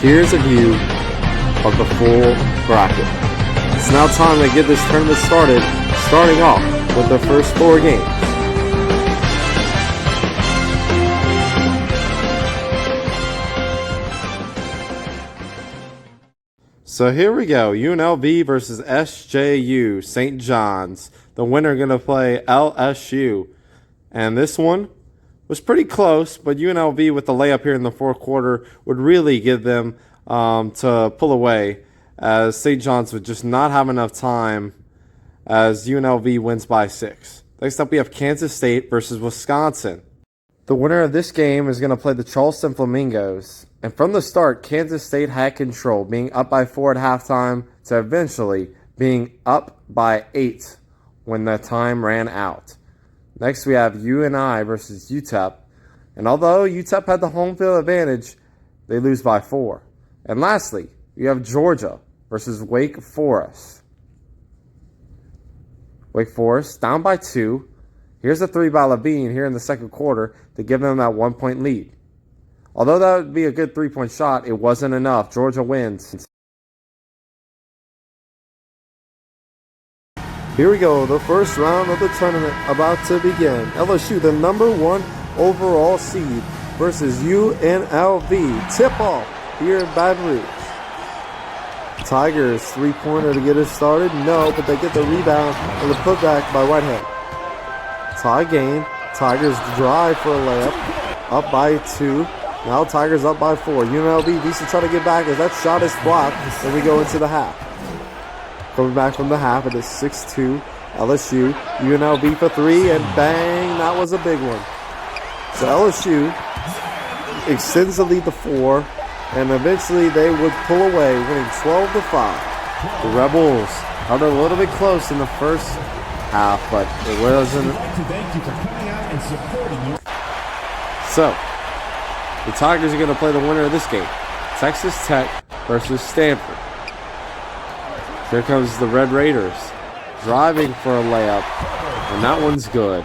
here's a view of the full bracket. It's now time to get this tournament started, starting off with the first 4 games. So here we go, UNLV versus SJU, St. John's. The winner going to play LSU. And this one was pretty close, but UNLV with the layup here in the fourth quarter would really give them to pull away, as St. John's would just not have enough time, as UNLV wins by 6. Next up we have Kansas State versus Wisconsin. The winner of this game is going to play the Charleston Flamingos. And from the start, Kansas State had control, being up by 4 at halftime to eventually being up by 8 when the time ran out. Next, we have UNI versus UTEP. And although UTEP had the home field advantage, they lose by 4. And lastly, we have Georgia versus Wake Forest. Wake Forest down by 2. Here's a 3 by Levine here in the second quarter to give them that 1-point lead. Although that would be a good 3-point shot, it wasn't enough. Georgia wins. Here we go, the first round of the tournament about to begin. LSU, the number 1 overall seed, versus UNLV. Tip-off here in Baton Rouge. Tigers, 3-pointer to get it started. No, but they get the rebound and the putback by Whitehead. Tie game. Tigers drive for a layup. Up by 2. Now Tigers up by 4. UNLV needs to try to get back as that shot is blocked. Then we go into the half. Coming back from the half, it is 6-2. LSU. UNLV for 3, and bang, that was a big one. So LSU extends the lead to 4, and eventually they would pull away, winning 12-5. The Rebels held it a little bit close in the first half, but it wasn't. So the Tigers are going to play the winner of this game, Texas Tech versus Stanford. Here comes the Red Raiders, driving for a layup, and that one's good.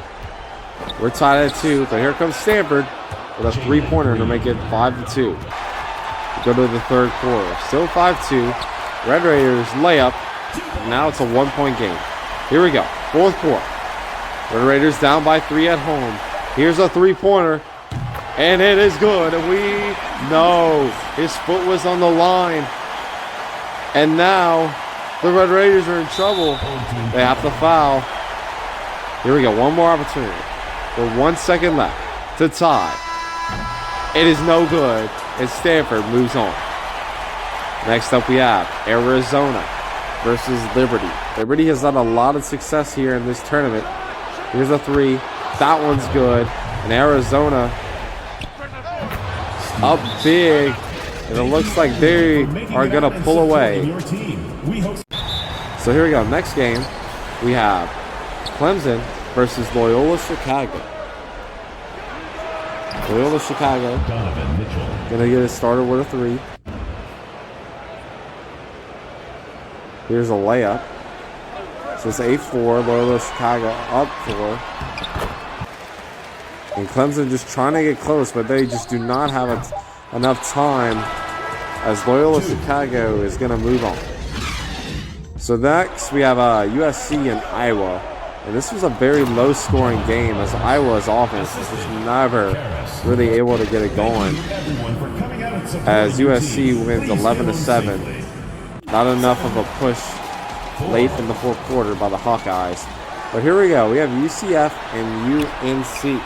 We're tied at 2, but here comes Stanford with a 3-pointer to make it 5-2. We go to the third quarter, still 5-2. Red Raiders layup, and now it's a 1-point game. Here we go, fourth quarter. Red Raiders down by 3 at home. Here's a 3-pointer. And it is good. And we know his foot was on the line. And now the Red Raiders are in trouble. They have to foul. Here we go. One more opportunity. With 1 second left to tie. It is no good. And Stanford moves on. Next up we have Arizona versus Liberty. Liberty has had a lot of success here in this tournament. Here's a 3. That one's good. And Arizona up big, and it looks like they are going to pull away. So here we go. Next game, we have Clemson versus Loyola Chicago. Loyola Chicago going to get it started with a 3. Here's a layup. So it's 8-4. Loyola Chicago up 4. And Clemson just trying to get close, but they just do not have enough time, as Loyola Chicago is going to move on. So next we have USC and Iowa. And this was a very low-scoring game, as Iowa's offense was just never really able to get it going, as USC wins 11-7. Not enough of a push late in the fourth quarter by the Hawkeyes. But here we go. We have UCF and UNC.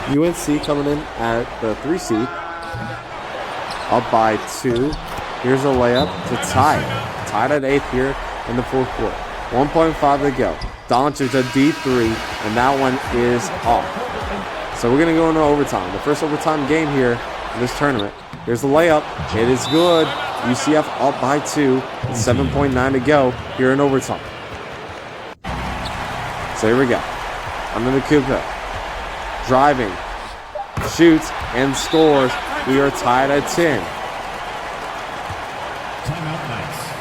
UNC coming in at the 3 seed, up by 2. Here's a layup to tie it. Tied at 8 here in the fourth quarter. 1.5 to go. Doncic a deep 3, and that one is off. So we're going to go into overtime. The first overtime game here in this tournament. Here's the layup. It is good. UCF up by 2. 7.9 to go here in overtime. So here we go. Under the Cooper. Driving. Shoots and scores. We are tied at 10.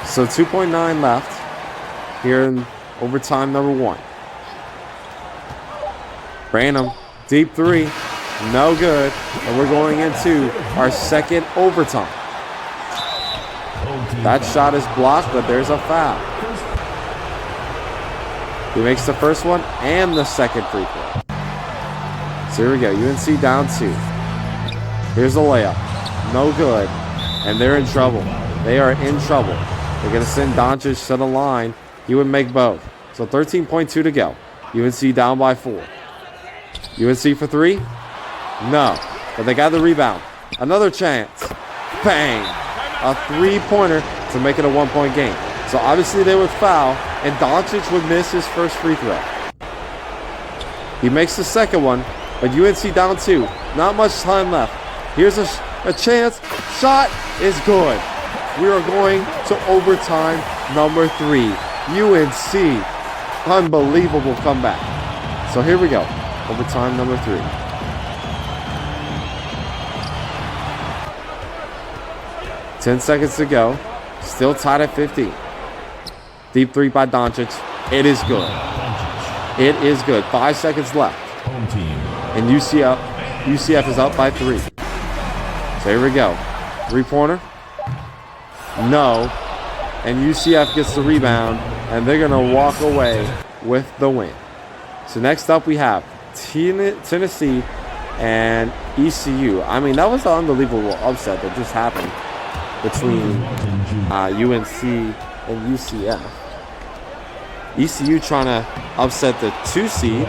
So 2.9 left here in overtime number 1. Branham, deep 3. No good. And we're going into our second overtime. That shot is blocked, but there's a foul. He makes the first one and the second free throw. So here we go. UNC down 2. Here's a layup. No good. And they're in trouble. They are in trouble. They're going to send Doncic to the line. He would make both. So 13.2 to go. UNC down by 4. UNC for 3? No. But they got the rebound. Another chance. Bang. A three-pointer to make it a 1-point game. So obviously they would foul, and Doncic would miss his first free throw. He makes the second one, but UNC down 2. Not much time left. Here's a chance. Shot is good. We are going to overtime number 3. UNC. Unbelievable comeback. So here we go. Overtime number 3. Ten seconds to go. Still tied at 15. Deep 3 by Doncic. It is good. It is good. 5 seconds left. And UCF is up by 3. So here we go. 3-pointer. No. And UCF gets the rebound. And they're going to walk away with the win. So next up we have Tennessee and ECU. I mean, that was an unbelievable upset that just happened between UNC and UCF. ECU trying to upset the 2 seed,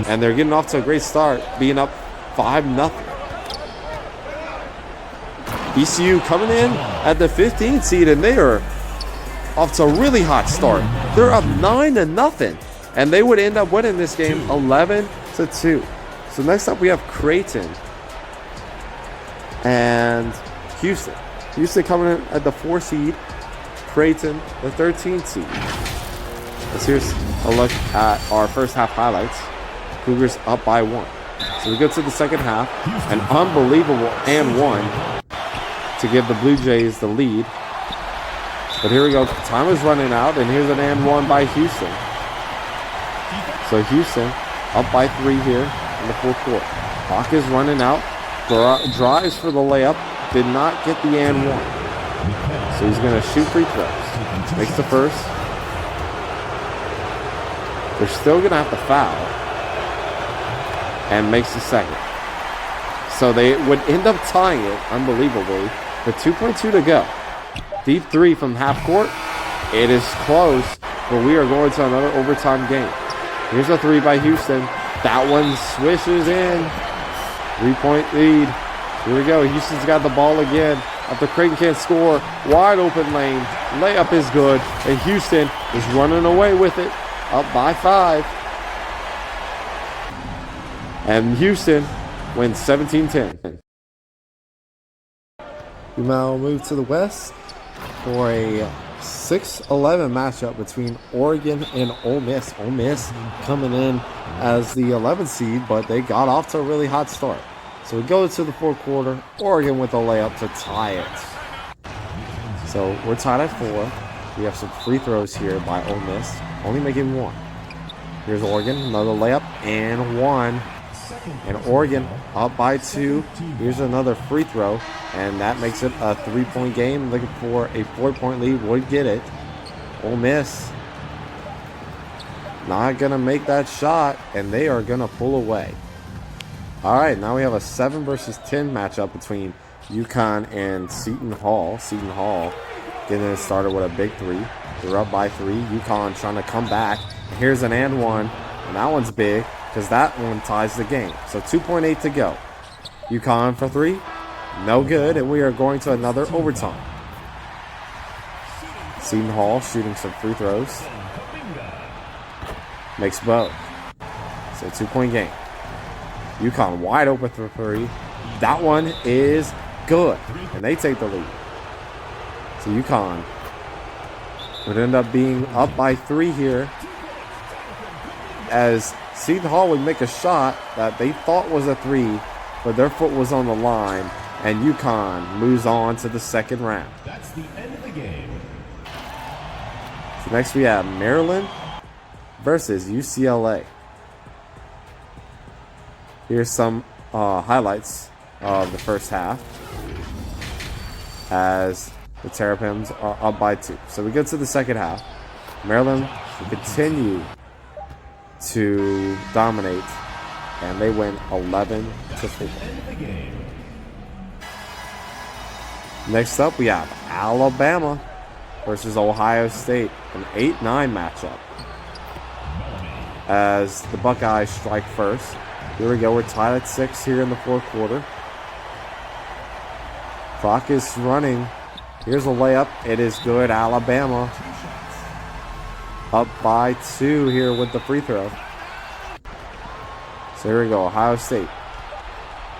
and they're getting off to a great start, being up 5-0. ECU coming in at the 15th seed, and they are off to a really hot start. They're up 9-0, and they would end up winning this game 11-2. So next up we have Creighton and Houston. Houston coming in at the 4 seed, Creighton the 13th seed. Let's here's a look at our first half highlights. Cougars up by 1. So we go to the second half, an unbelievable and 1 to give the Blue Jays the lead. But here we go, time is running out, and here's an and 1 by Houston. So Houston up by 3 here in the fourth quarter. Clock is running out, drives for the layup. Did not get the and 1. So he's going to shoot free throws. Makes the first. They're still going to have to foul. And makes the second. So they would end up tying it, unbelievably, with 2.2 to go. Deep 3 from half court. It is close, but we are going to another overtime game. Here's a 3 by Houston. That one swishes in. 3-point lead. Here we go. Houston's got the ball again. After Creighton can't score, wide open lane. Layup is good. And Houston is running away with it. Up by 5. And Houston wins 17-10. We now move to the West for a 6-11 matchup between Oregon and Ole Miss. Ole Miss coming in as the 11th seed, but they got off to a really hot start. So we go to the fourth quarter. Oregon with a layup to tie it. So we're tied at 4. We have some free throws here by Ole Miss, only making 1. Here's Oregon, another layup, and 1. And Oregon up by 2. Here's another free throw, and that makes it a 3-point game. Looking for a 4-point lead, would get it. Ole Miss not going to make that shot, and they are going to pull away. All right, now we have a 7 versus 10 matchup between UConn and Seton Hall. Seton Hall getting it started with a big 3. They're up by 3. UConn trying to come back. And here's an and 1, and that one's big because that one ties the game. So 2.8 to go. UConn for 3. No good, and we are going to another overtime. Seton Hall shooting some free throws. Makes both. So 2-point game. UConn wide open for 3. That one is good. And they take the lead. So UConn would end up being up by 3 here, as Seton Hall would make a shot that they thought was a 3, but their foot was on the line, and UConn moves on to the second round. That's the end of the game. So next we have Maryland versus UCLA. Here's some highlights of the first half as the Terrapins are up by 2. So we get to the second half. Maryland will continue to dominate, and they win 11-4. Next up, we have Alabama versus Ohio State, an 8-9 matchup. As the Buckeyes strike first. Here we go. We're tied at 6 here in the fourth quarter. Clock is running. Here's a layup. It is good. Alabama up by 2 here with the free throw. So here we go. Ohio State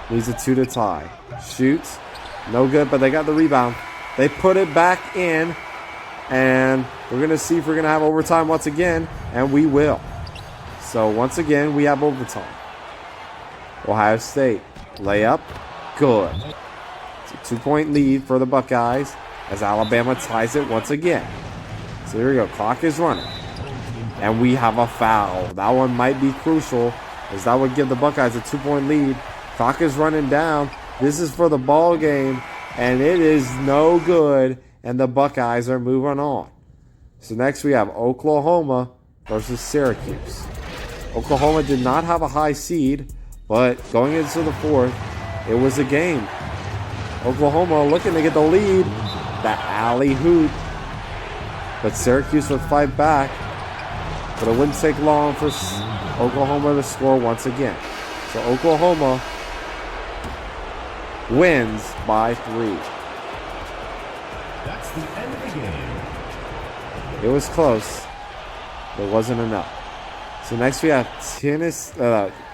needs a 2 to tie. Shoots. No good, but they got the rebound. They put it back in. And we're going to see if we're going to have overtime once again. And we will. So once again, we have overtime. Ohio State layup. Good. It's a 2-point lead for the Buckeyes as Alabama ties it once again. So here we go. Clock is running. And we have a foul. That one might be crucial as that would give the Buckeyes a 2-point lead. Clock is running down. This is for the ball game. And it is no good. And the Buckeyes are moving on. So next we have Oklahoma versus Syracuse. Oklahoma did not have a high seed, but going into the fourth, it was a game. Oklahoma looking to get the lead. The alley-oop. But Syracuse would fight back. But it wouldn't take long for Oklahoma to score once again. So Oklahoma wins by 3. That's the end of the game. It was close. But it wasn't enough. So next we have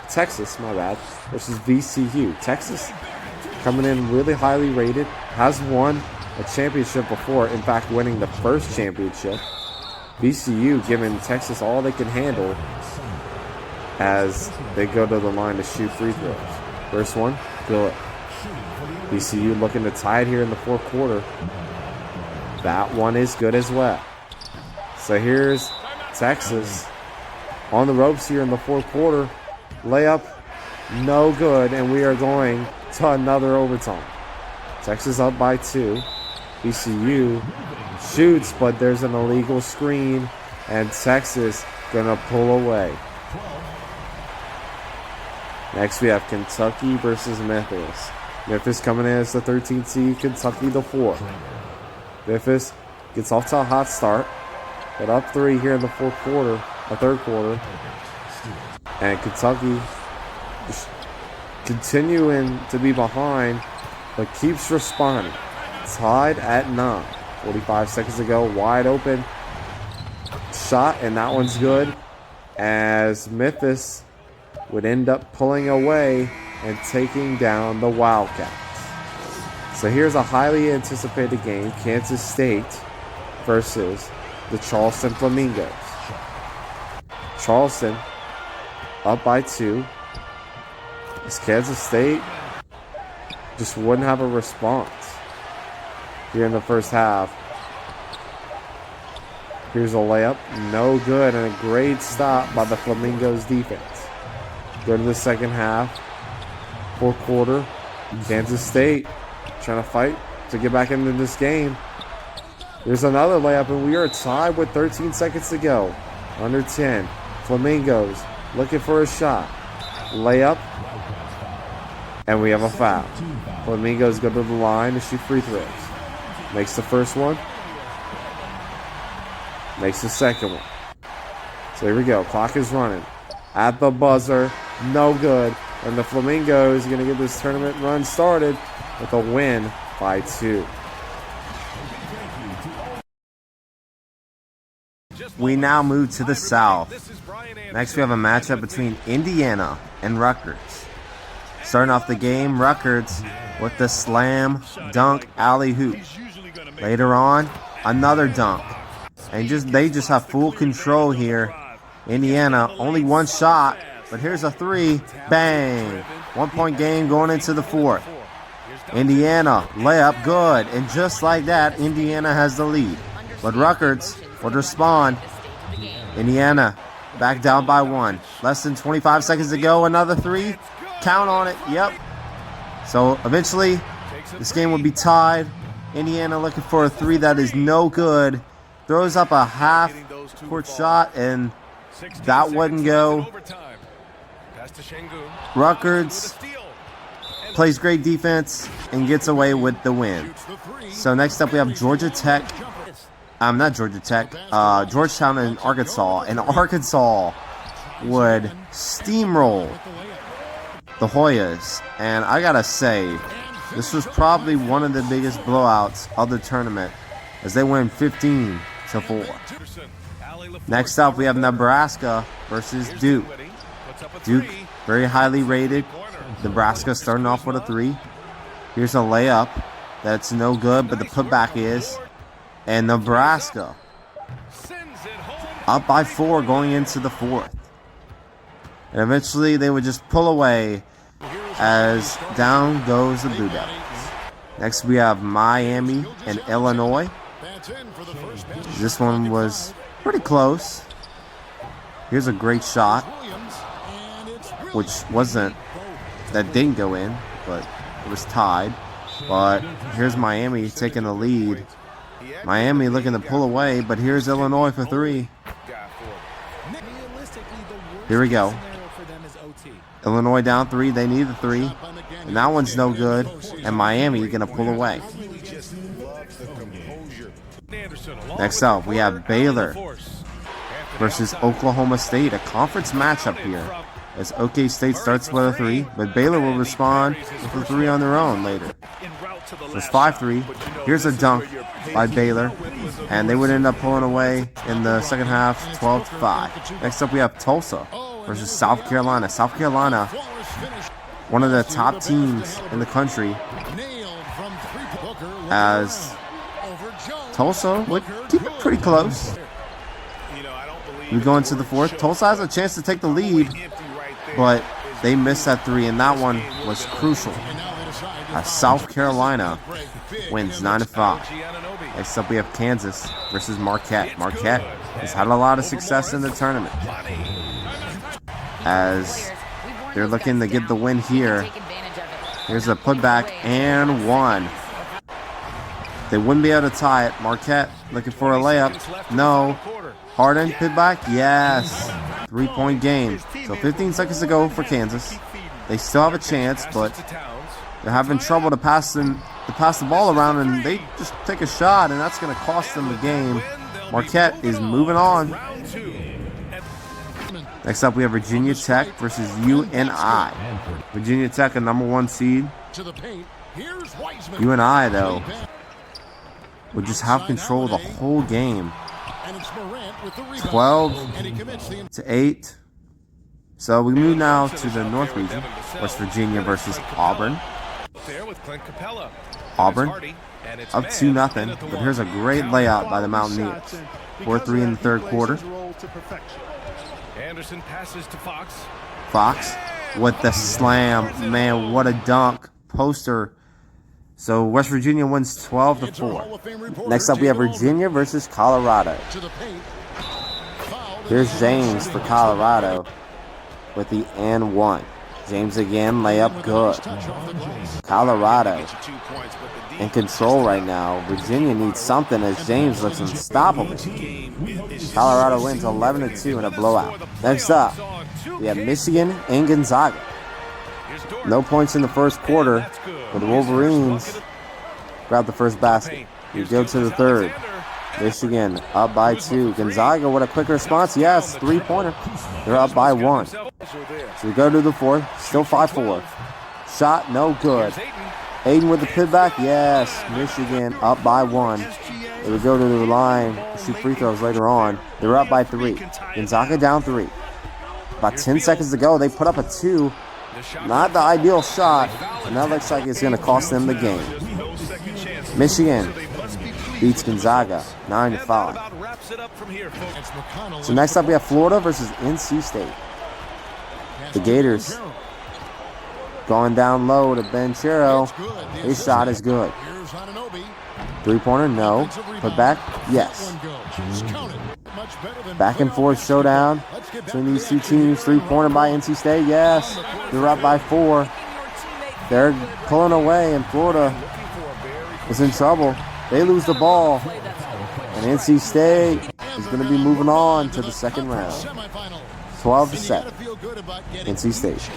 Texas, versus VCU. Texas coming in really highly rated. Has won a championship before. In fact, winning the first championship. VCU giving Texas all they can handle as they go to the line to shoot free throws. First one, good. VCU looking to tie it here in the fourth quarter. That one is good as well. So here's Texas on the ropes here in the fourth quarter. Layup, no good, and we are going to another overtime. Texas up by 2. VCU shoots, but there's an illegal screen, and Texas gonna pull away. Next we have Kentucky versus Memphis. Memphis coming in as the 13th seed, Kentucky the 4th. Memphis gets off to a hot start, but up 3 here in the third quarter. And Kentucky continuing to be behind, but keeps responding. Tied at 9. 45 seconds ago, wide open shot, and that one's good. As Memphis would end up pulling away and taking down the Wildcats. So here's a highly anticipated game, Kansas State versus the Charleston Flamingos. Charleston up by 2. As Kansas State just wouldn't have a response here in the first half. Here's a layup, no good, and a great stop by the Flamingos defense. Go to the second half, fourth quarter. Kansas State trying to fight to get back into this game. There's another layup, and we are tied with 13 seconds to go. Under 10. Flamingos looking for a shot. Layup. And we have a foul. Flamingos go to the line to shoot free throws. Makes the first one. Makes the second one. So here we go. Clock is running. At the buzzer. No good. And the Flamingos are going to get this tournament run started with a win by 2. We now move to the South. Next we have a matchup between Indiana and Rutgers. Starting off the game, Rutgers with the slam dunk alley-oop. Later on, another dunk. And they just have full control here. Indiana, only one shot, but here's a 3. Bang! 1-point game going into the fourth. Indiana, layup, good. And just like that, Indiana has the lead. But Rutgers would respond. Indiana back down by 1. Less than 25 seconds to go. Another 3. Count on it. Yep. So eventually, this game will be tied. Indiana looking for a three that is no good. Throws up a half-court shot, and that wouldn't go. Rutgers plays great defense and gets away with the win. So next up we have Georgia Tech. Not Georgia Tech. Georgetown and Arkansas. And Arkansas would steamroll the Hoyas. And I gotta say, this was probably one of the biggest blowouts of the tournament, as they win 15-4. Next up we have Nebraska versus Duke. Duke, very highly rated. Nebraska starting off with a three. Here's a layup that's no good, but the putback is. And Nebraska up by 4 going into the fourth. And eventually they would just pull away as down goes the Blue Devils. Next we have Miami and Illinois. This one was pretty close. Here's a great shot, which that didn't go in, but it was tied. But here's Miami taking the lead. Miami looking to pull away, but here's Illinois for three. Here we go. Illinois down 3. They need the 3. And that one's no good. And Miami going to pull away. Next up, we have Baylor versus Oklahoma State. A conference matchup here, as OK State starts with a 3, but Baylor will respond with a 3 on their own later. So it's 5-3. Here's a dunk by Baylor, and they would end up pulling away in the second half, 12-5. Next up, we have Tulsa versus South Carolina. South Carolina, one of the top teams in the country, as Tulsa would keep it pretty close. We go into the fourth. Tulsa has a chance to take the lead, but they missed that 3, and that one was crucial. South Carolina wins 9-5. Next up, we have Kansas versus Marquette. Marquette has had a lot of success in the tournament, as they're looking to get the win here. Here's a putback and one. They wouldn't be able to tie it. Marquette looking for a layup. No. Harden, putback. Yes. 3-point game. So 15 seconds to go for Kansas. They still have a chance, but they're having trouble to pass the ball around, and they just take a shot, and that's going to cost them the game. Marquette is moving on. Next up, we have Virginia Tech versus UNI. Virginia Tech, a #1 seed. UNI, though, would just have control of the whole game. 12-8. So we move now to the North region. West Virginia versus Auburn. Auburn up 2-0, but here's a great layout by the Mountaineers. 4-3 in the third quarter. Anderson passes to Fox. Fox with the slam. Man, what a dunk. Poster. So West Virginia wins 12-4. Next up, we have Virginia versus Colorado. Here's James for Colorado with the and 1. James again, layup good. Colorado in control right now. Virginia needs something, as James looks unstoppable. Colorado wins 11-2 in a blowout. Next up, we have Michigan and Gonzaga. No points in the first quarter, but the Wolverines grab the first basket. We go to the third. Michigan up by 2. Gonzaga with a quick response. Yes, 3-pointer. They're up by 1. So we go to the fourth. Still 5-4. Shot no good. Aiden with the putback. Yes, Michigan up by 1. They would go to the line to shoot free throws later on. They're up by 3. Gonzaga down 3. About 10 seconds to go. They put up a 2. Not the ideal shot, and that looks like it's going to cost them the game. Michigan beats Gonzaga 9-5. So next up we have Florida versus NC State. The Gators going down low to Banchero. His shot is good. 3-pointer, no. Put back, yes. Back and forth showdown between these two teams. 3-pointer by NC State. Yes, they're up by 4. They're pulling away, and Florida is in trouble. They lose the ball, and NC State is going to be moving on to the second round. 12-7, NC State.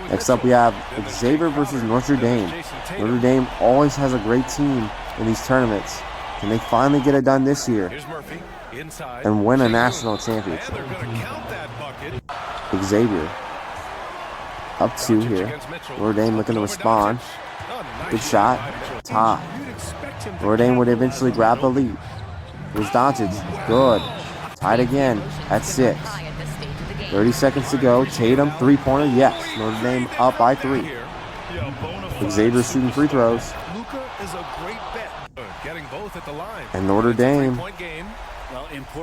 Next up, we have Xavier versus Notre Dame. Notre Dame always has a great team in these tournaments. Can they finally get it done this year and win a national championship? Xavier up 2 here. Notre Dame looking to respond. Good shot. Tie. Notre Dame would eventually grab the lead. Here's Doncic. Good. Tied again at 6. 30 seconds to go. Tatum, 3-pointer. Yes. Notre Dame up by 3. Xavier shooting free throws. And Notre Dame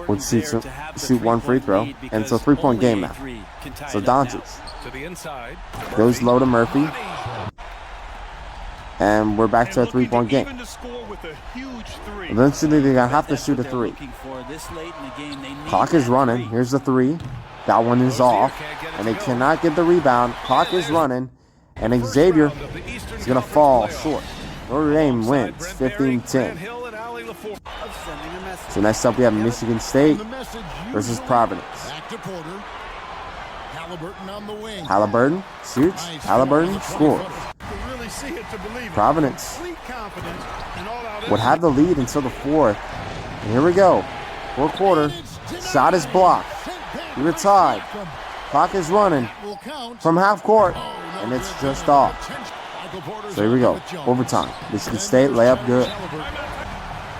would shoot 1 free throw. And it's a 3-point game now. So Doncic goes low to Murphy. And we're back to a 3-point game. Eventually, they're going to have to shoot a 3. Clock is running. Here's the 3. That one is off. And they cannot get the rebound. Clock is running. And Xavier is going to fall short. Notre Dame wins 15-10. So next up, we have Michigan State versus Providence. Halliburton shoots. Halliburton scores. Providence would have the lead until the 4th. And here we go. 4th quarter. Shot is blocked. We're tied. Clock is running from half court. And it's just off. So here we go. Overtime. Michigan State layup good.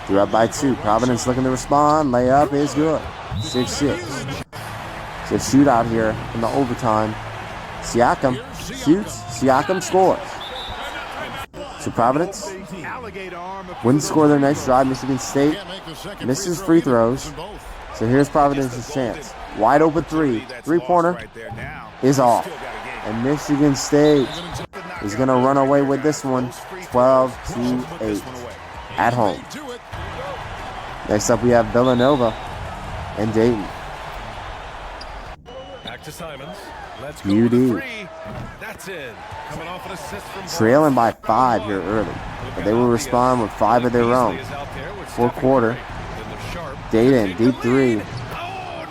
They're up by 2. Providence looking to respond. Layup is good. 6-6. So shootout here in the overtime. Siakam shoots. Siakam scores. So Providence wouldn't score their next drive. Michigan State misses free throws. So here's Providence's chance. Wide open 3. 3-pointer is off. And Michigan State is going to run away with this one. 12-8 at home. Next up, we have Villanova and Dayton. Back to Simons. Let's go UD. That's it. Coming off an assist from trailing by 5 here early. But they will respond with 5 of their own. 4th quarter. Dayton, deep 3.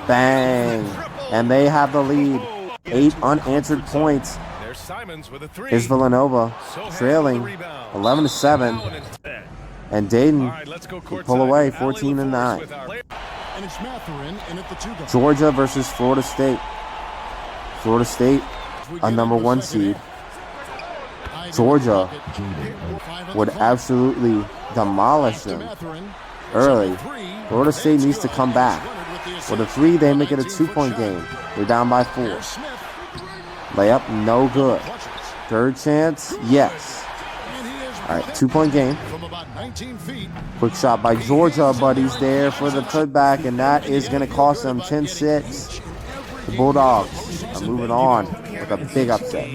Bang. And they have the lead. 8 unanswered points. Is Villanova trailing 11-7. And Dayton will pull away 14-9. Georgia versus Florida State. Florida State, a number 1 seed. Georgia would absolutely demolish them early. Florida State needs to come back. With a 3, they make it a 2-point game. They're down by 4. Layup, no good. 3rd chance, yes. All right, 2-point game. Quick shot by Georgia, but he's there for the putback, and that is going to cost them 10-6. The Bulldogs are moving on with a big upset.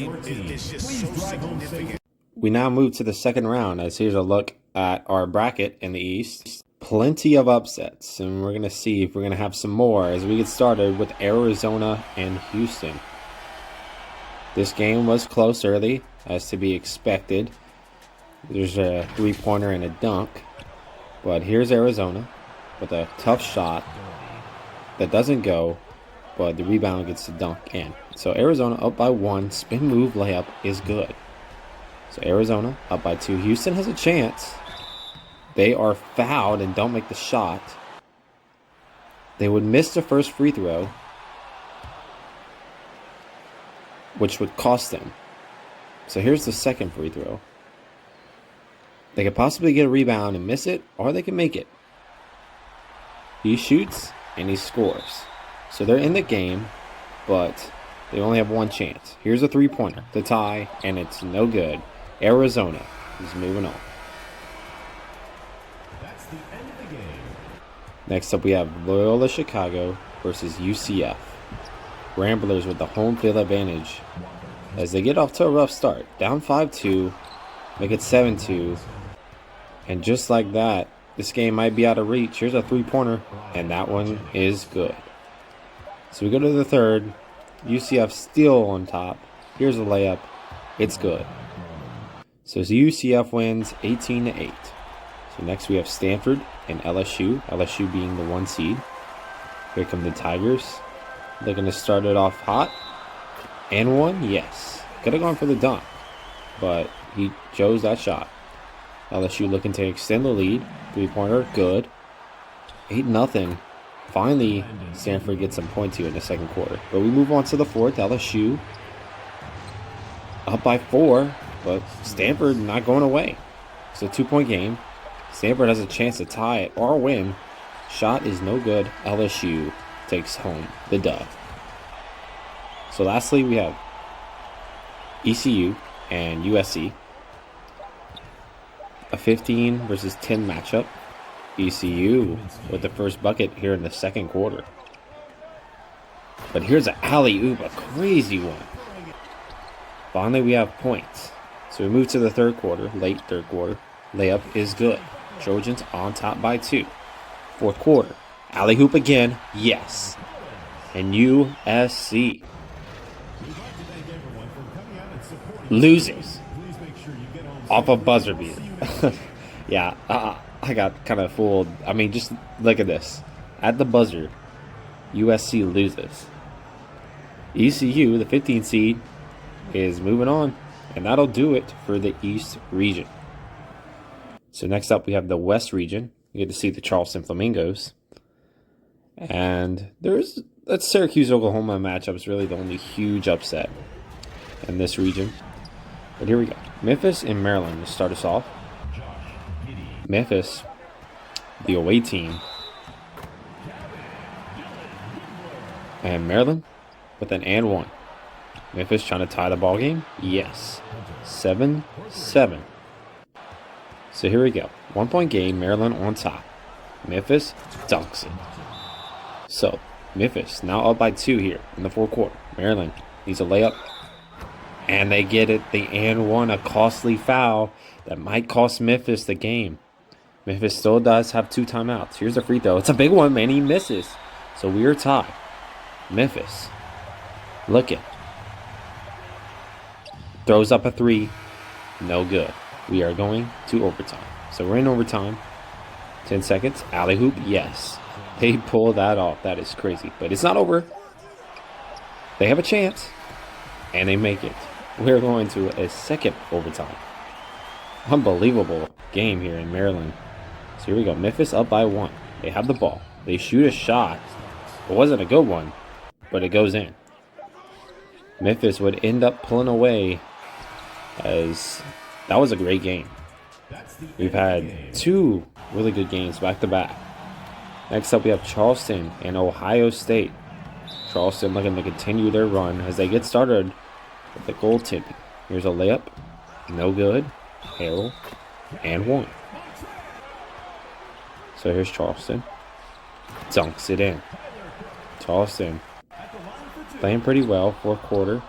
We now move to the second round, as here's a look at our bracket in the East. Plenty of upsets, and we're going to see if we're going to have some more as we get started with Arizona and Houston. This game was close early, as to be expected. There's a 3-pointer and a dunk. But here's Arizona with a tough shot that doesn't go, but the rebound gets the dunk in. So Arizona up by 1. Spin move layup is good. So Arizona up by 2. Houston has a chance. They are fouled and don't make the shot. They would miss the first free throw, which would cost them. So here's the second free throw. They could possibly get a rebound and miss it, or they can make it. He shoots and he scores. So they're in the game, but they only have 1 chance. Here's a 3-pointer to tie, and it's no good. Arizona is moving on. That's the end of the game. Next up, we have Loyola Chicago versus UCF. Ramblers with the home field advantage as they get off to a rough start. Down 5-2, make it 7-2. And just like that, this game might be out of reach. Here's a three-pointer, and that one is good. So we go to the third. UCF still on top. Here's a layup. It's good. So UCF wins 18-8. So next we have Stanford and LSU. LSU being the 1 seed. Here come the Tigers. Looking to start it off hot. And one, yes. Could have gone for the dunk, but he chose that shot. LSU looking to extend the lead. Three-pointer, good. 8-0. Finally, Stanford gets some points here in the second quarter. But we move on to the fourth. LSU up by 4, but Stanford not going away. It's a 2-point game. Stanford has a chance to tie it or win. Shot is no good. LSU takes home the dub. So lastly, we have ECU and USC. A 15 versus 10 matchup. ECU with the first bucket here in the second quarter. But here's an alley-oop, a crazy one. Finally, we have points. So we move to the third quarter, late third quarter. Layup is good. Trojans on top by 2. Fourth quarter. Alley-oop again. Yes. And USC loses off a buzzer beater. Yeah, I got kind of fooled. I mean, just look at this. At the buzzer, USC loses. ECU, the 15 seed, is moving on. And that'll do it for the East region. So next up, we have the West region. You get to see the Charleston Flamingos. And there's that Syracuse-Oklahoma matchup is really the only huge upset in this region. But here we go. Memphis and Maryland to start us off. Memphis, the away team. And Maryland with an and one. Memphis trying to tie the ball game. Yes. 7-7. So here we go. 1-point game. Maryland on top. Memphis dunks it. So Memphis now up by 2 here in the fourth quarter. Maryland needs a layup. And they get it. The and one, a costly foul that might cost Memphis the game. Memphis still does have 2 timeouts. Here's a free throw. It's a big one, man. He misses. So we are tied. Memphis looking. Throws up a 3. No good. We are going to overtime. So we're in overtime. 10 seconds. Alley hoop. Yes. They pull that off. That is crazy. But it's not over. They have a chance. And they make it. We're going to a second overtime. Unbelievable game here in Maryland. So here we go. Memphis up by 1. They have the ball. They shoot a shot. It wasn't a good one, but it goes in. Memphis would end up pulling away, as that was a great game. We've had 2 really good games back to back. Next up, we have Charleston and Ohio State. Charleston looking to continue their run as they get started with the goaltending. Here's a layup. No good. Harrell. And 1. So here's Charleston. Dunks it in. Charleston playing pretty well. Fourth quarter.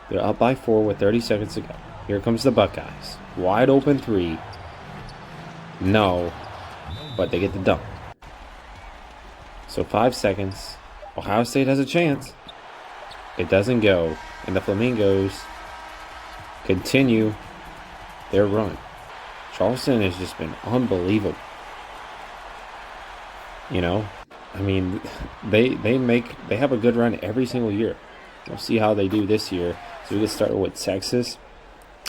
They're up by 4 with 30 seconds to go. Here comes the Buckeyes. Wide open 3. No. But they get the dunk. So 5 seconds. Ohio State has a chance. It doesn't go. And the Flamingos continue their run. Charleston has just been unbelievable. You know, I mean, they have a good run every single year. We'll see how they do this year. So we get started with Texas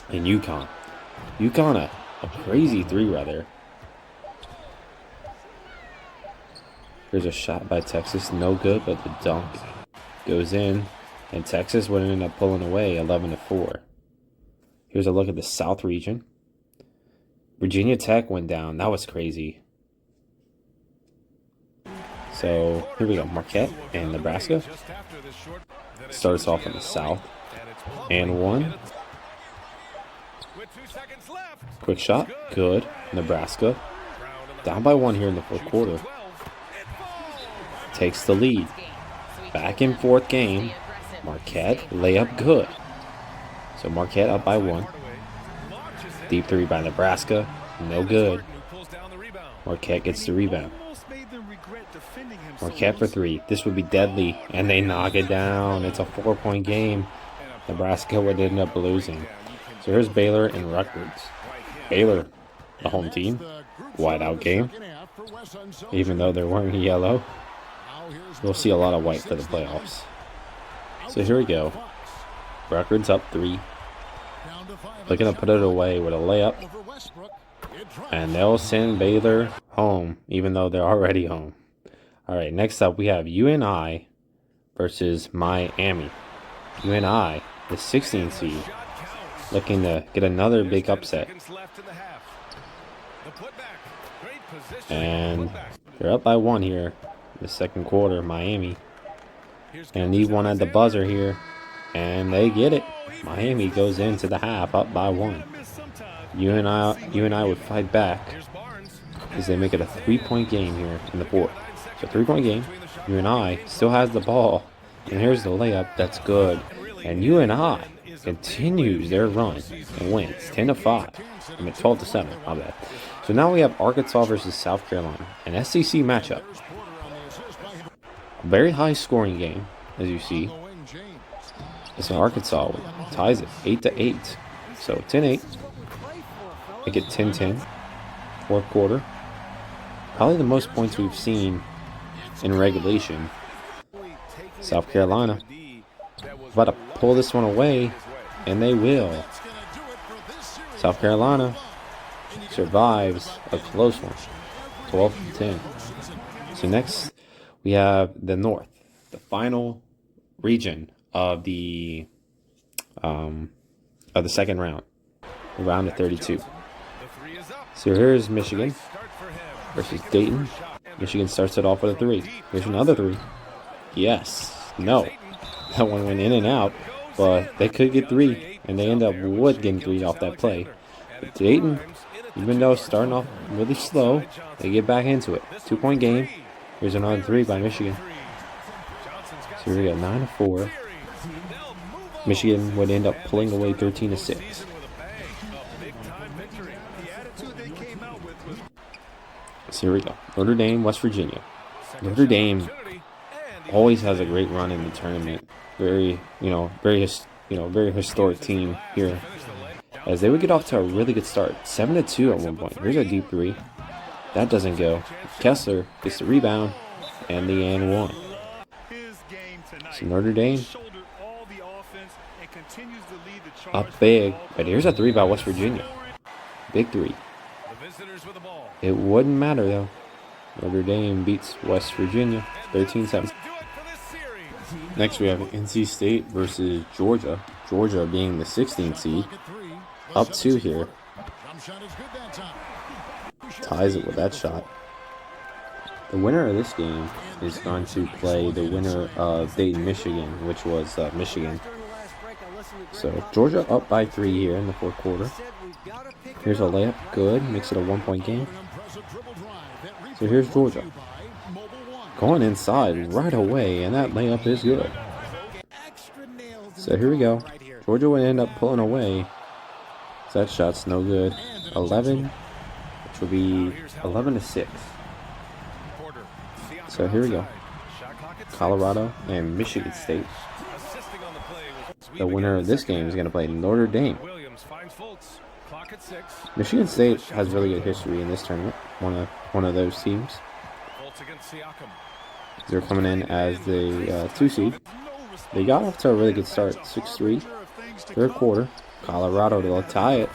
and UConn. UConn a crazy 3 rather. Here's a shot by Texas, no good, but the dunk goes in, and Texas would end up pulling away 11-4. Here's a look at the South region. Virginia Tech went down. That was crazy. So here we go. Marquette and Nebraska. Starts off in the South. And 1. Quick shot. Good. Nebraska. Down by 1 here in the fourth quarter. Takes the lead. Back and forth game. Marquette. Layup good. So Marquette up by 1. Deep 3 by Nebraska. No good. Marquette gets the rebound. Marquette for three. This would be deadly, and they knock it down. It's a 4-point game. Nebraska would end up losing. So here's Baylor and Rutgers. Baylor, the home team, whiteout game. Even though they're wearing yellow, we'll see a lot of white for the playoffs. So here we go. Rutgers up 3. Looking to put it away with a layup. And they'll send Baylor home, even though they're already home. All right, next up we have UNI versus Miami. UNI, the 16th seed, looking to get another big upset. And they're up by 1 here in the second quarter, Miami. And need one at the buzzer here. And they get it. Miami goes into the half up by 1. UNI would fight back as they make it a 3-point game here in the fourth. So 3-point game. UNI still has the ball. And here's the layup. That's good. And UNI continues their run and wins 10-5. I mean 12-7. My bad. So now we have Arkansas versus South Carolina, an SEC matchup. A very high scoring game, as you see. It's Arkansas ties it 8-8. So 10-8. Make it 10-10. Fourth quarter. Probably the most points we've seen in regulation. South Carolina about to pull this one away, and they will. South Carolina survives a close one, 12-10. So next we have the North, the final region of the second round, round of 32. So here's Michigan versus Dayton. Michigan starts it off with a 3. Here's another 3. Yes. No. That one went in and out, but they could get 3, and they end up getting 3 off that play. But Dayton, even though starting off really slow, they get back into it. 2-point game. Here's another 3 by Michigan. So we got 9-4. Michigan would end up pulling away 13-6. So here we go. Notre Dame, West Virginia. Notre Dame always has a great run in the tournament. Very historic team here. As they would get off to a really good start. 7-2 at one point. Here's a deep 3. That doesn't go. Kessler gets the rebound and the and 1. So Notre Dame up big, but here's a 3 by West Virginia. Big 3. It wouldn't matter though. Notre Dame beats West Virginia 13-7. Next we have NC State versus Georgia. Georgia being the 16th seed. Up 2 here. Ties it with that shot. The winner of this game is going to play the winner of Dayton, Michigan, which was Michigan. So Georgia up by 3 here in the fourth quarter. Here's a layup. Good. Makes it a 1-point game. So here's Georgia. Going inside right away, and that layup is good. So here we go. Georgia would end up pulling away. So that shot's no good. 11, which will be 11-6. So here we go. Colorado and Michigan State. The winner of this game is going to play Notre Dame. Michigan State has really good history in this tournament. One of those teams. They're coming in as the 2 seed. They got off to a really good start. 6-3. Third quarter. Colorado will tie it.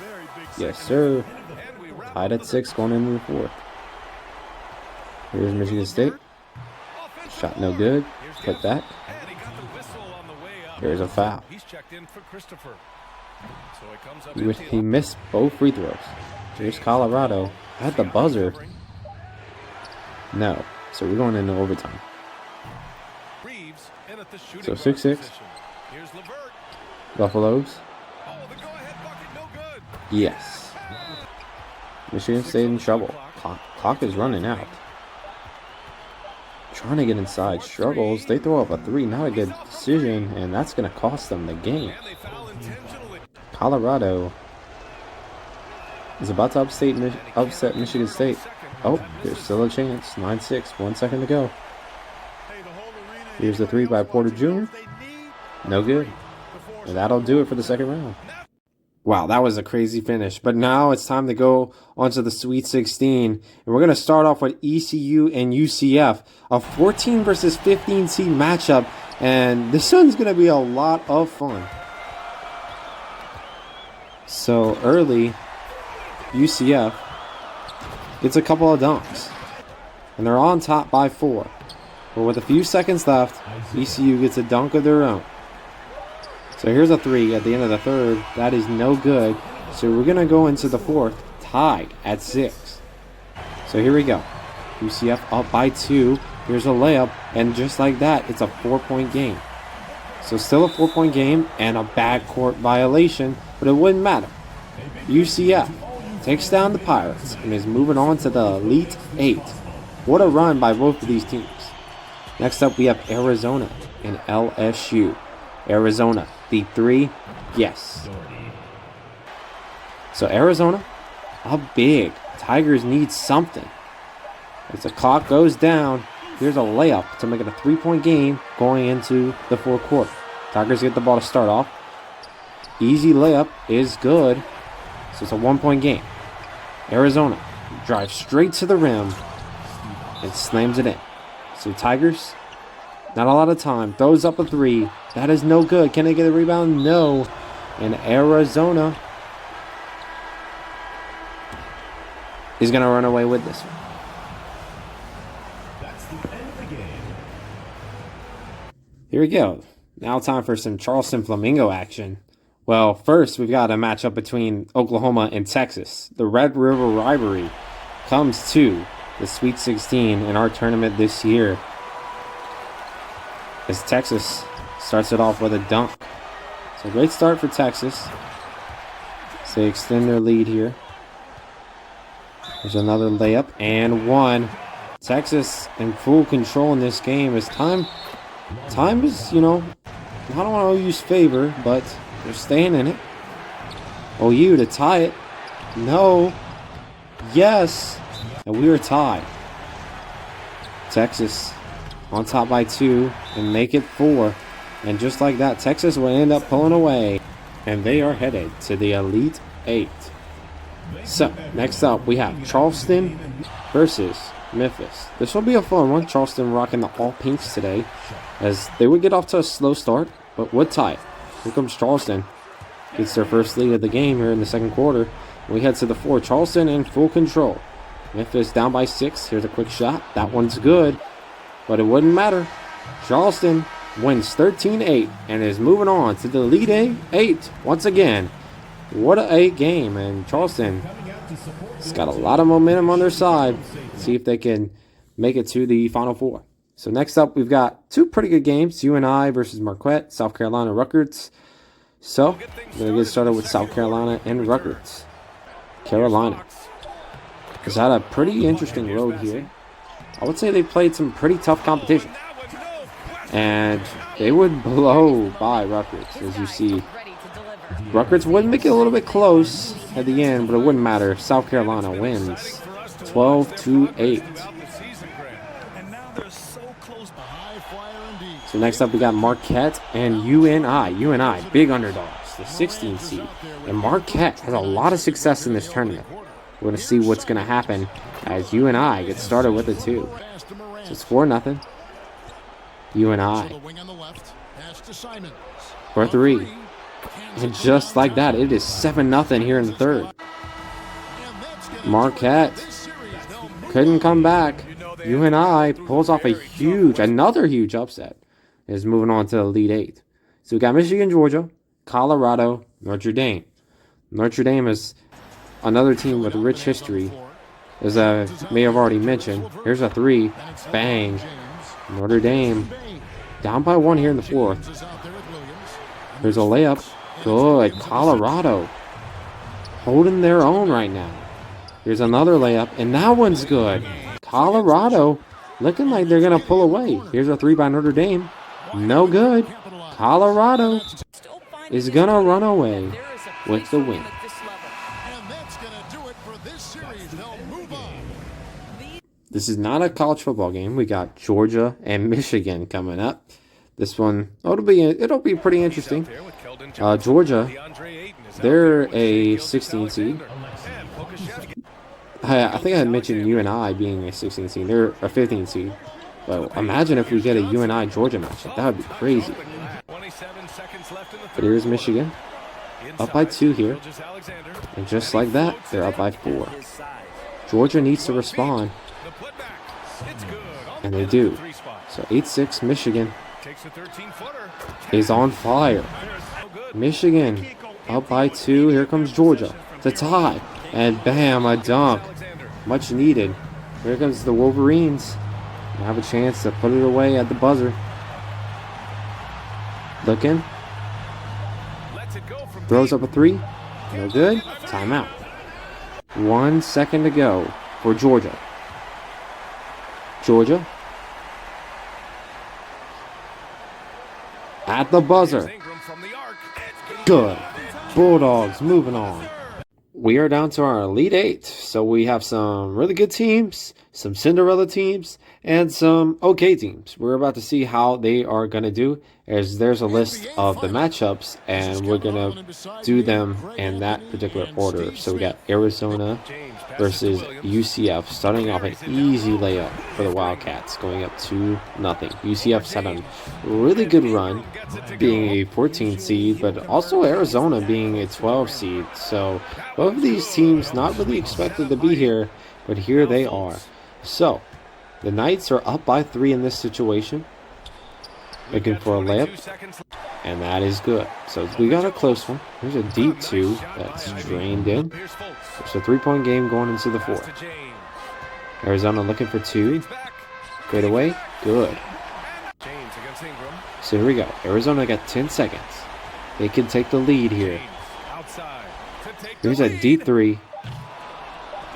Yes, sir. Tied at 6 going into the fourth. Here's Michigan State. Shot no good. Put back. There's a foul. He missed both free throws. Here's Colorado at the buzzer. No. So we're going into overtime. So 6-6. Buffaloes. Yes. Michigan State in trouble. Clock is running out. Trying to get inside. Struggles. They throw up a 3. Not a good decision. And that's going to cost them the game. Colorado is about to upset Michigan State. Oh, there's still a chance. 9-6, 1 second to go. Here's the three by Porter Jr. No good. And that'll do it for the second round. Wow, that was a crazy finish. But now it's time to go on to the Sweet 16. And we're going to start off with ECU and UCF. A 14 versus 15 seed matchup. And this one's going to be a lot of fun. So early, UCF gets a couple of dunks. And they're on top by 4. But with a few seconds left, ECU gets a dunk of their own. So here's a 3 at the end of the third. That is no good. So we're going to go into the fourth, tied at 6. So here we go. UCF up by 2. Here's a layup. And just like that, it's a 4-point game. So still a 4-point game and a backcourt violation. But it wouldn't matter. UCF takes down the Pirates and is moving on to the Elite 8. What a run by both of these teams. Next up, we have Arizona and LSU. Arizona, the 3, yes. So Arizona, up big. Tigers need something. As the clock goes down, here's a layup to make it a 3-point game going into the fourth quarter. Tigers get the ball to start off. Easy layup is good. So it's a 1-point game. Arizona drives straight to the rim and slams it in. So Tigers, not a lot of time. Throws up a 3. That is no good. Can they get a rebound? No. And Arizona is going to run away with this one. That's the end of the game. Here we go. Now time for some Charleston Flamingo action. Well, first we've got a matchup between Oklahoma and Texas. The Red River rivalry comes to the Sweet 16 in our tournament this year, as Texas starts it off with a dunk. So great start for Texas. So they extend their lead here. There's another layup and one. Texas in full control in this game as time is, I don't want to use favor, but they're staying in it. OU to tie it. No. Yes. And we are tied. Texas on top by 2 and make it 4. And just like that, Texas will end up pulling away. And they are headed to the Elite 8. So, next up, we have Charleston versus Memphis. This will be a fun one. Charleston rocking the all pinks today, as they would get off to a slow start, but would tie it. Here comes Charleston. Gets their first lead of the game here in the second quarter. We head to the 4. Charleston in full control. Memphis down by 6. Here's a quick shot. That one's good, but it wouldn't matter. Charleston wins 13-8 and is moving on to the Elite 8 once again. What a game, and Charleston has got a lot of momentum on their side. See if they can make it to the Final Four. So next up, we've got 2 pretty good games. UNI versus Marquette, South Carolina Rutgers. So we're going to get started with South Carolina and Rutgers. Carolina has had a pretty interesting road here. I would say they played some pretty tough competition. And they would blow by Rutgers, as you see. Rutgers would make it a little bit close at the end, but it wouldn't matter. South Carolina wins 12-8. So next up we got Marquette and UNI. UNI, big underdogs, the 16 seed. And Marquette has a lot of success in this tournament. We're going to see what's going to happen as UNI gets started with it too. So it's 4-0. UNI for 3. And just like that, it is 7-0 here in the third. Marquette couldn't come back. UNI pulls off another huge upset. Is moving on to the Elite 8. So we got Michigan, Georgia, Colorado, Notre Dame. Notre Dame is another team with rich history, as I may have already mentioned. Here's a 3. Bang. Notre Dame down by 1 here in the fourth. There's a layup. Good. Colorado holding their own right now. Here's another layup, and that one's good. Colorado looking like they're going to pull away. Here's a 3 by Notre Dame. No good. Colorado is going to run away with the win. This is not a college football game. We got Georgia and Michigan coming up. This one, it'll be pretty interesting. Georgia, they're a 16 seed. I think I had mentioned UNI being a 16 seed. They're a 15 seed. But imagine if we get a UNI Georgia matchup. That would be crazy. But here's Michigan, up by 2 here. And just like that, they're up by 4. Georgia needs to respond. And they do. So 8-6 Michigan is on fire. Michigan up by 2. Here comes Georgia. It's a tie. And bam, a dunk. Much needed. Here comes the Wolverines. They have a chance to put it away at the buzzer. Looking. Throws up a 3. No good. Timeout. 1 second to go for Georgia. Georgia. At the buzzer. Good. Bulldogs moving on. We are down to our Elite 8. So we have some really good teams, some Cinderella teams, and some okay teams. We're about to see how they are going to do. As there's a list of the matchups, and we're going to do them in that particular order. So we got Arizona versus UCF, starting off an easy layup for the Wildcats, going up 2-0. UCF's had a really good run, being a 14 seed, but also Arizona being a 12 seed. So both of these teams not really expected to be here, but here they are. So the Knights are up by 3 in this situation, looking for a layup, and that is good. So we got a close one. Here's a deep 2 that's drained in. It's a 3-point game going into the 4th. Arizona looking for 2. Fade away. Good. So here we go. Arizona got 10 seconds. They can take the lead here. Here's a deep 3.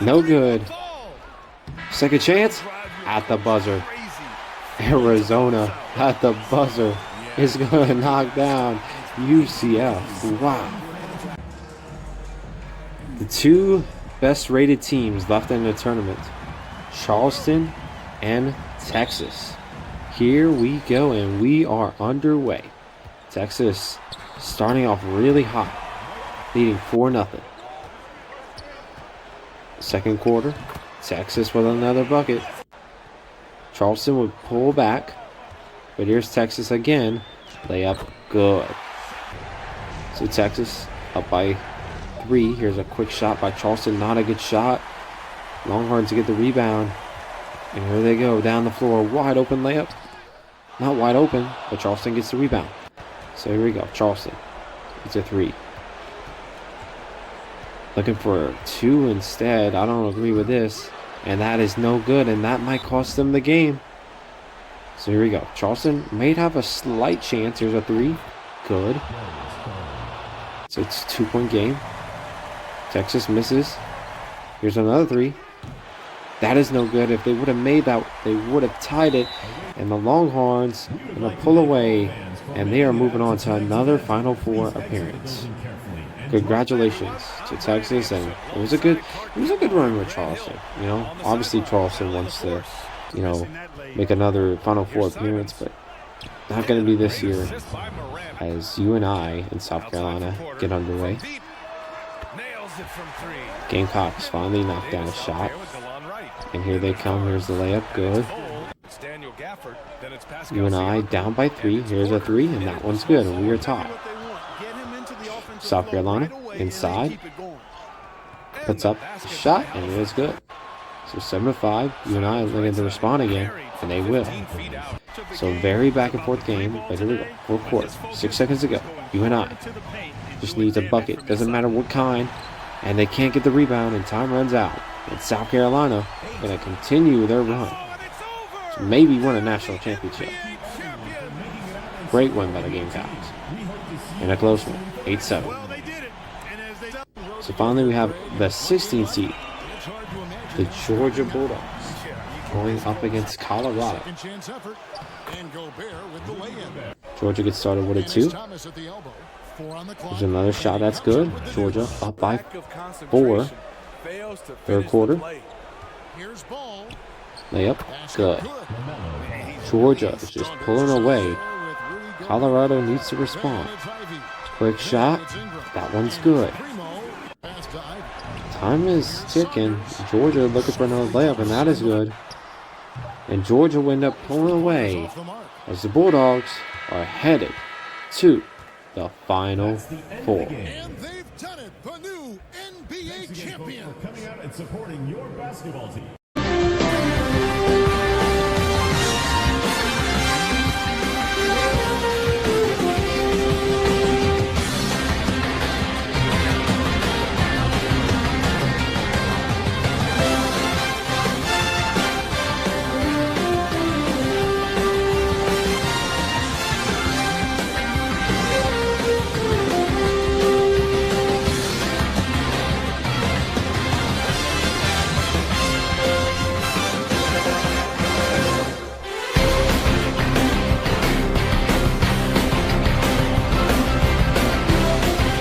No good. Second chance at the buzzer. Arizona at the buzzer is going to knock down UCF. Wow. The 2 best rated teams left in the tournament, Charleston and Texas. Here we go, and we are underway. Texas starting off really hot, leading 4-0. Second quarter, Texas with another bucket. Charleston would pull back, but here's Texas again. Layup, good. So Texas up by 3. Here's a quick shot by Charleston. Not a good shot. Longhorns to get the rebound. And here they go down the floor. Wide open layup. Not wide open, but Charleston gets the rebound. So here we go. Charleston. It's a 3. Looking for 2 instead. I don't agree with this. And that is no good, and that might cost them the game. So here we go. Charleston may have a slight chance. Here's a 3. Good. So it's a 2-point game. Texas misses. Here's another 3. That is no good. If they would have made that, they would have tied it. And the Longhorns going to pull away, and they are moving on to another Final Four appearance. Congratulations to Texas, and it was a good run with Charleston. You know, obviously Charleston wants to, you know, make another Final Four appearance, but not going to be this year, as UNI in South Carolina get underway. Gamecocks finally knocked down a shot, and here they come. Here's the layup, good. UNI down by 3. Here's a 3, and that one's good, and we are tied. South Carolina inside, puts up a shot, and it is good. So 7-5. UNI looking to respond again, and they will. So very back and forth game, but here we go. 4th quarter, 6 seconds to go. UNI just needs a bucket, doesn't matter what kind, and they can't get the rebound, and time runs out. And South Carolina going to continue their run to maybe win a national championship. Great win by the Gamecocks, and a close one. 8-7. So finally we have the 16 seed, the Georgia Bulldogs, going up against Colorado. Georgia gets started with a 2. There's another shot, that's good. Georgia up by 4. 3rd quarter. Layup, good. Georgia is just pulling away. Colorado needs to respond. Quick shot, that one's good. Time is ticking. Georgia looking for another layup, and that is good. And Georgia will end up pulling away as the Bulldogs are headed to the Final Four. And they've done it, the new NBA champion. For coming out and supporting your basketball team.